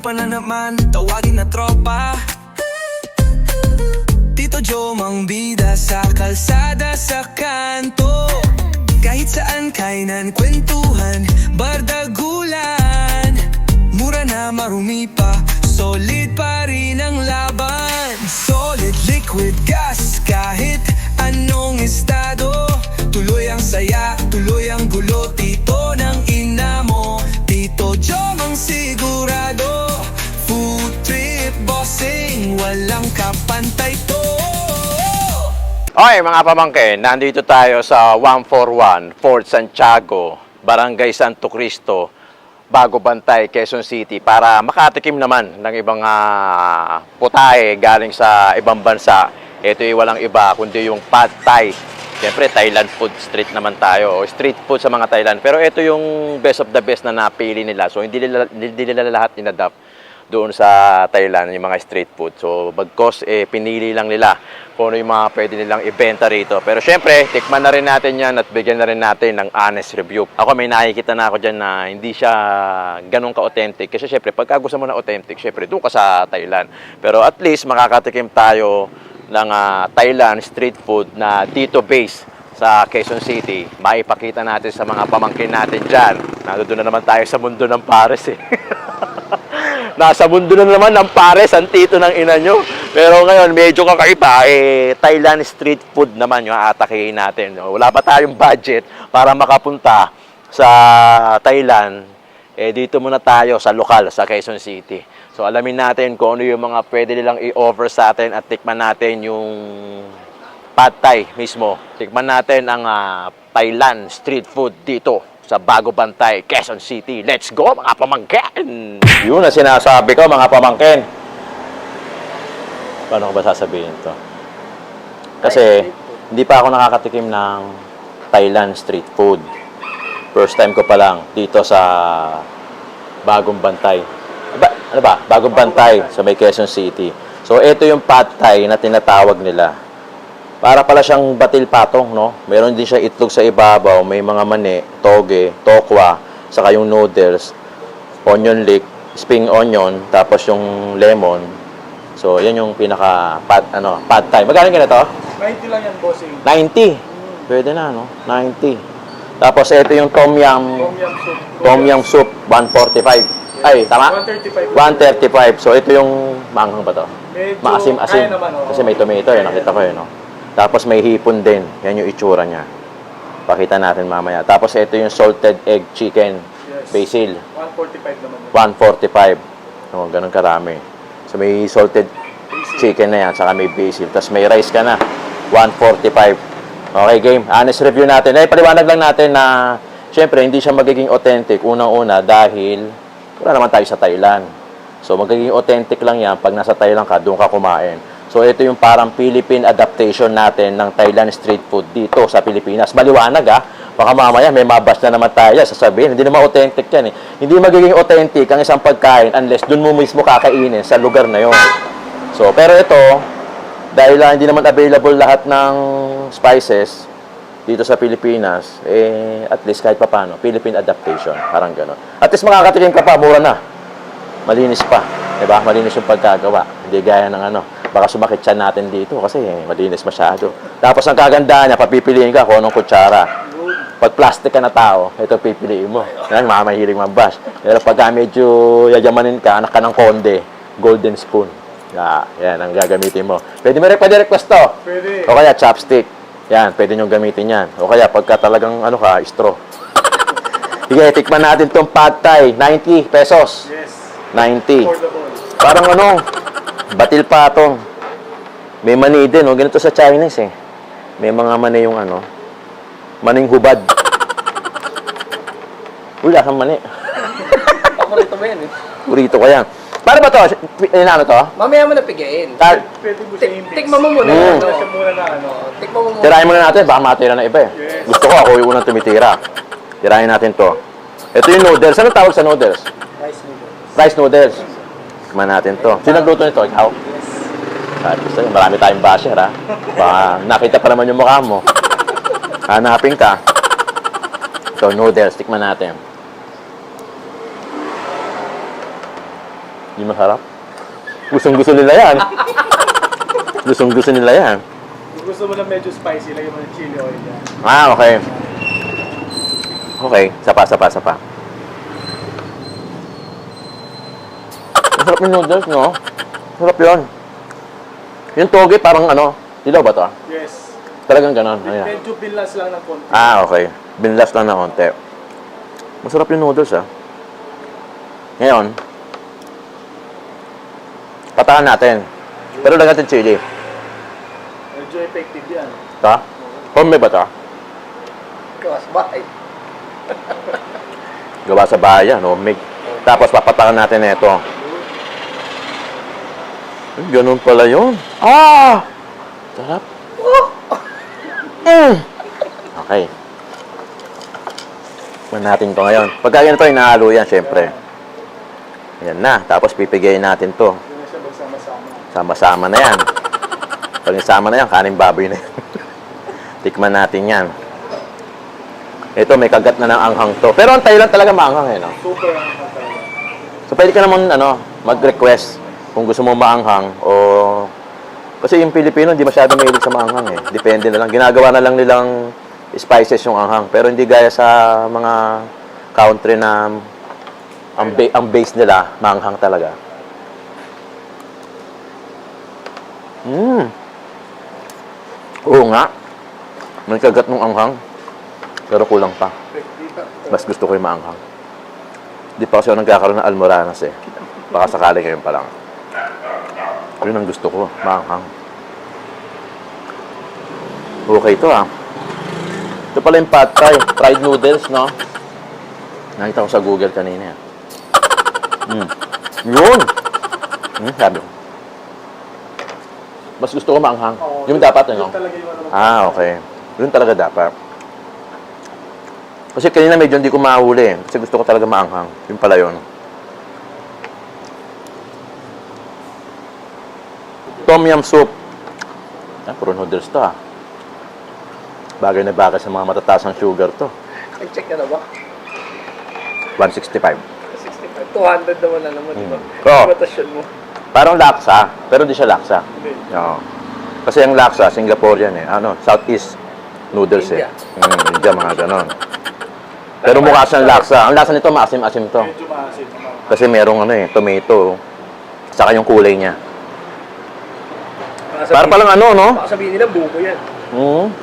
pa na naman, tawagin na tropa. Tito Joe mang bida sa kalsada sa kanto. Kahit saan kainan, kwentuhan, bardagulan. Mura na marumi pa, solid pa rin ang laban. Solid liquid gas, kahit anong estado. Tuloy ang saya, tuloy ang gulo. Tito ng ina mo, Tito Joe mang sigurado. Food trip bossing, walang kapantay to. Okay mga pamangkin, nandito tayo sa 141 Fort Santiago, Barangay Santo Cristo, Bago Bantay, Quezon City para makatikim naman ng ibang putahe galing sa ibang bansa. Ito ay walang iba kundi yung Pad Thai. Siyempre Thailand food street naman tayo, o street food sa mga Thailand. Pero ito yung best of the best na napili nila. So hindi nila lahat inadapt doon sa Thailand, yung mga street food. So, bagkos, pinili lang nila kung ano yung mga pwede nilang ibenta rito. Pero syempre, tikman na rin natin yan at bigyan na rin natin ng honest review. Ako, may nakikita na ako dyan na hindi siya ganun ka-authentic. Kasi syempre, pagka gusto mo na authentic, syempre, doon ka sa Thailand. Pero at least, makakatikim tayo ng Thailand street food na dito base sa Quezon City. Maipakita natin sa mga pamangkin natin dyan. Nandoon na naman tayo sa mundo ng pares eh. Nasa mundo na naman ng pares, ang tito ng ina nyo. Pero ngayon, medyo kakaiba, Thailand street food naman yung aatakihin natin. Wala pa tayong budget para makapunta sa Thailand. Dito muna tayo sa lokal, sa Quezon City. So, alamin natin kung ano yung mga pwede nilang i-offer sa atin at tikman natin yung Pad Thai mismo. Tikman natin ang Thailand street food dito sa Bago Bantay, Quezon City. Let's go, mga pamangkin! Yun na sinasabi ko, mga pamangkin. Paano ko ba sasabihin to? Kasi, hindi pa ako nakakatikim ng Thailand street food. First time ko pa lang dito sa Bagong Bantay. Ano ba? Bagong Bantay sa may Quezon City. So, ito yung Pad Thai na tinatawag nila. Para pala siyang batil patong, no? Meron din siya itlog sa ibabaw, may mga mani, toge, tokwa, saka yung noodles, onion leek, spring onion, tapos yung lemon. So, yan yung pinaka Pad Thai. Magkano ganito? 90 lang yan, bossing. 90. Pwede na, no? 90. Tapos ito yung tom yum soup, 145. Ay, tama? 135. 135. So, ito yung manghang ba to? Medyo Maasim-asim. kaya naman, oh. Kasi may tomato, nakita ko yun, no? Tapos may hipon din. Yan yung itsura niya. Pakita natin mamaya. Tapos ito yung salted egg chicken. Yes. Basil. 145 naman. 145. Oh, ganun karami. So may salted chicken na yan. Saka may basil. Tapos may rice ka na. 145. Okay, game. Honest review natin. Paliwanag lang natin na syempre hindi siya magiging authentic. Unang-una dahil wala naman tayo sa Thailand. So magiging authentic lang yan pag nasa Thailand ka, doon ka kumain. So, ito yung parang Philippine adaptation natin ng Thailand street food dito sa Pilipinas. Maliwanag, Baka mamaya may mabas na naman tayo. Sasabihin, hindi naman authentic yan, Hindi magiging authentic ang isang pagkain unless dun mo mismo kakainin sa lugar na yon. So, pero ito, dahil hindi naman available lahat ng spices dito sa Pilipinas, at least kahit papano, Philippine adaptation. Parang gano'n. At least makakatikim ka pa, mura na. Malinis pa. Diba? Malinis yung pagkagawa. Hindi gaya ng baka sumakit siya natin dito kasi malinis masyado. Tapos ang kagandahan niya, papipiliin ka kung anong kutsara. Pag plastic ka na tao, ito pipiliin mo. Yan, mamahilig mabash. Pero pagka medyo yayamanin ka, anak ka ng konde, golden spoon. Yan ang gagamitin mo. Pwede request to. Pwede. O kaya chopstick. Yan, pwede nyo gamitin yan. O kaya pagka talagang straw. Sige, tikman natin itong Pad Thai. 90 pesos. Yes. 90. Affordable. Parang batil patong. May mani din, ganito sa Chinese May mga mani yung maning hubad. Wala kang mani. Paborito mo yan Burrito ko yan. Para ba to? To? Mamaya mo na pigain. Pwede mo siya i-mix. Tikman mo muna. Tikman siya muna na Tikman mo muna. Tirahin muna natin, baka matira na iba Yes. Gusto ko ako yung unang tumitira. Tirahin natin to. Ito yung noodles. Ano tawag sa noodles? Rice noodles. Rice noodles. Tikman natin to. Sino nagluto nito? Ikaw? Sabi ko sa'yo, marami tayong basher, Baka nakita pa naman yung mukha mo. Hanapin ka. Ito, noodles. Tikman natin. Hindi masarap. Gustong-gusto nila yan. Gustong-gusto nila yan. Kung gusto mo na medyo spicy, lagyan mo ng chili oil yan. Ah, okay. Okay, sapa. Masarap yung noodles, no? Masarap yun. Yung toge parang ano, dilaw ba to? Yes. Talagang ganon. Ayan. Medyo binlas lang ng konti. Ah, okay. Binlas lang na konti. Masarap yung noodles, ah. Ngayon, patahan natin. Pero lagyan natin chili. Medyo effective yan. Ta? Homemade ba ta? Gawas bahay. Gawa sa bahay yan, homemade. Tapos papatahan natin ito. Ganun pala yun. Ah! Sarap. Okay. Tikman natin to ngayon. Pagka ganito, inahalo yan, syempre. Ayan na. Tapos pipigayin natin to. Hindi na siya magsama-sama. Sama-sama na yan. Pag isama na yan, kanin baboy na yan. Tikman natin yan. Ito, may kagat na ng anghang to. Pero ang Thailand talaga maanghang eh, no? Super ang talaga. So, pwede ka naman, mag-request kung gusto mo maanghang o... Kasi yung Pilipino, hindi masyado mahilig sa maanghang eh. Depende na lang. Ginagawa na lang nilang spices yung anghang. Pero hindi gaya sa mga country na ang base nila, maanghang talaga. Oo nga. May kagat ng anghang. Pero kulang pa. Mas gusto ko yung maanghang. Di pa kasi ako nagkakaroon ng almoranas eh. Baka sakali ngayon pa lang. Yun ang gusto ko, maanghang. Okay ito ah. Ito pala yung pad thai, fried noodles, no? Nakita ko sa Google kanina. Yun! Sabi ko. Mas gusto ko maanghang. Yung dapat, ano? Yun talaga yung ano. Ah, okay. Yun talaga dapat. Kasi kanina medyo hindi ko mahuli eh. Kasi gusto ko talaga maanghang. Yun pala yun. Tom yum soup. Ah, puro noodles to ah. Bagay na bagay sa mga matataas ang sugar to. Nag-check ka na ba? 165. 65. 200 naman na naman, di ba? Oo. Matasyon mo. Parang laksa, pero di siya laksa. Hindi. Oo. Kasi ang laksa, Singaporean eh. Southeast noodles India. eh. India, mga ganon. Pero mukha siyang laksa. Ang lasa nito, maasim-asim to. Medyo maasim. Kasi merong tomato. Saka yung kulay niya. Para palang no? Baka sabihin nila, buko yan.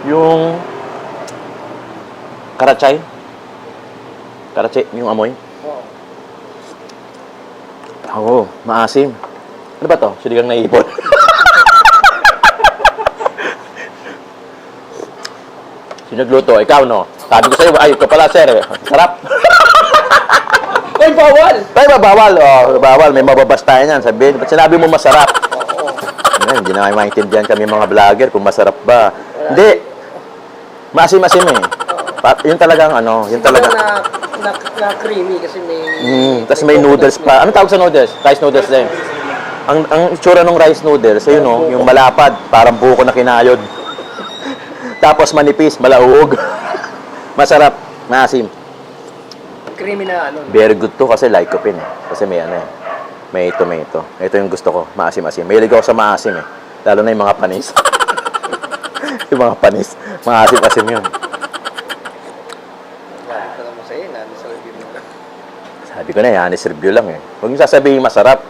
Yung karachay. Karachay, yung amoy. Oo, maasim. Ano ba to? Siligang naipon. Sinagluto, ikaw no? Sabi ko sa'yo, ayun ka pala sir. Sarap. Uy, bawal! Ay, bawal. Oh, bawal. May mababas tayo niyan. Sabihin, ba't sinabi mo masarap? Hindi na maintindihan kami mga vlogger kung masarap ba. Hindi. Maasim-asim eh. Yun talagang yun talaga. Na creamy kasi may... Tapos may noodles pa. Ano tawag sa noodles? Rice noodles din. Ang itsura ng rice noodles, ayun yung malapad, parang buko na kinayod. Tapos manipis, malauog. Masarap, maasim. Creamy na Very good to kasi lycopene eh. Kasi may may tomato. Ito yung gusto ko, maasim-asim. Mahilig ako sa maasim eh. Lalo na yung mga panis. Yung mga panis, maasim-asim yun. Sabi ko na, honest review lang eh. Huwag yung sasabihin masarap.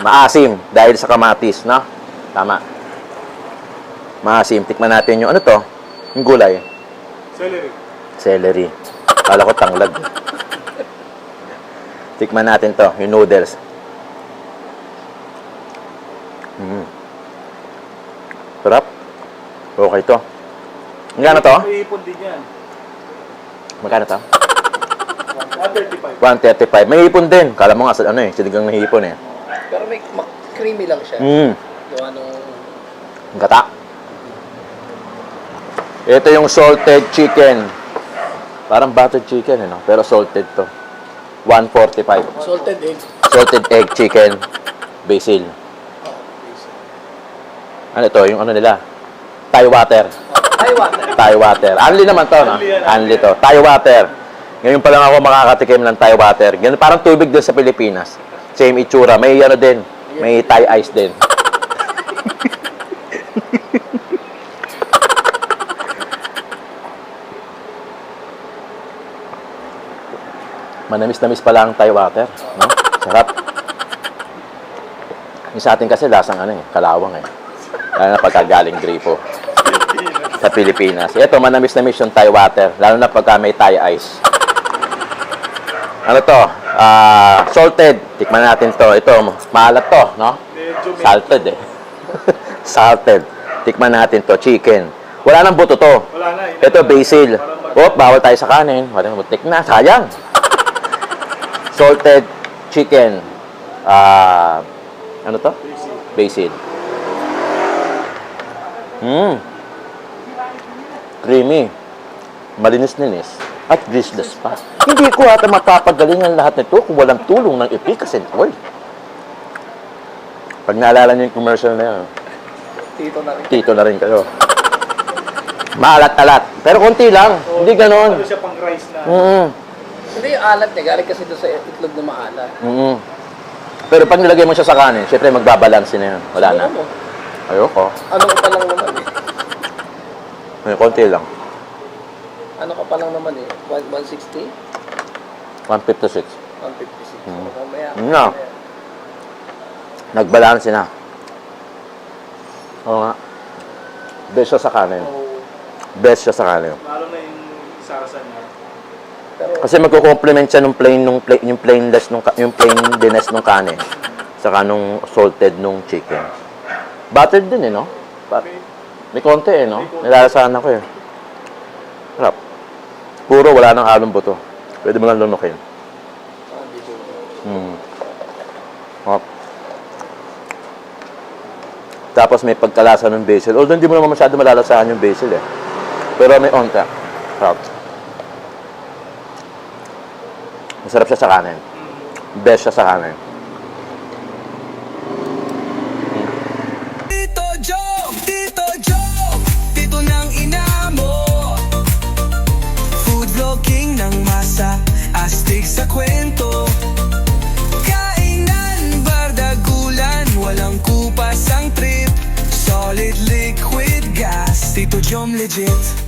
Maasim dahil sa kamatis, no? Tama. Maasim. Tikman natin yung to? Yung gulay. Celery. Celery. Kala ko tanglad. Tikman natin to, yung noodles. Sarap. Okay to. Magkano to? May ipon din yan. Magkano to? 135. 135. May hipon din. Kala mo nga, siligang na hipon eh. Pero may creamy lang siya. Gawa nung... Ang gata. Ito yung salted chicken. Parang buttered chicken, no? Pero salted to. 145. Salted egg. Salted egg chicken. Basil. Ano ito? Yung nila? Thai water. Thai water. Thai water. Anli naman to, no? Anli yan, Anli to. Thai water. Ngayon pa lang ako makakatikim ng Thai water. Ganun, parang tubig din sa Pilipinas. Same itsura. May ano din. May Thai ice din. Manamis-namis pala ang Thai water. No? Sarap. Yung sa atin kasi lasang ano eh, kalawang eh. Lalo na pagkagaling gripo. Sa Pilipinas. Ito, manamis-namis yung Thai water. Lalo na pagka may Thai ice. Ano to? Salted. Tikman natin to. Ito, maalat to, no? Salted eh. Salted. Tikman natin to. Chicken. Wala nang buto to. Wala na. Ito, basil. Oh, bawal tayo sa kanin. Wala nang butik na. Sayang. Salted chicken. Ano to? Basil. Creamy. Malinis-linis. At greaseless pa. Hindi ko ata mapapagalingan lahat nito kung walang tulong ng efficacy oil. Pag naalala niyo yung commercial na yun, tito na rin kayo. Maalat-alat. Pero konti lang. Hindi ganon. Ano siya pang rice na? Hindi yung alat niya, galing kasi doon sa itlog na maalat. Pero pag nilagay mo siya sa kanin, syempre magbabalanse na yun. Wala na. Ano mo? Ayoko. Ano ka pa lang naman eh. May konti lang. Ano ka pa lang naman eh. 160? 156. 156. So, mamaya. No. Nagbalanse na. Oo nga. Best siya sa kanin. So, Best siya sa kanin. Lalo na yung isarasan niya. pero, Kasi magko-complement siya yung plainness nung kanin. Saka nung salted nung chicken. Buttered din eh, no? May konti eh, no? Nilalasahan ako eh. Sarap. Puro wala nang halong buto. Pwede mo lang lunukin. dito. Hop. Tapos may pagkalasa ng basil. Although hindi mo naman masyado malalasahan yung basil eh. Pero may onta. Sarap. Masarap siya sa kanin. Best siya sa kanin. Tito Joe, Tito Joe, Tito ng ina mo. Food vlogging ng masa, astig sa kwento. Kainan, bardagulan, walang kupas ang trip. Solid liquid gas, Tito Jom legit.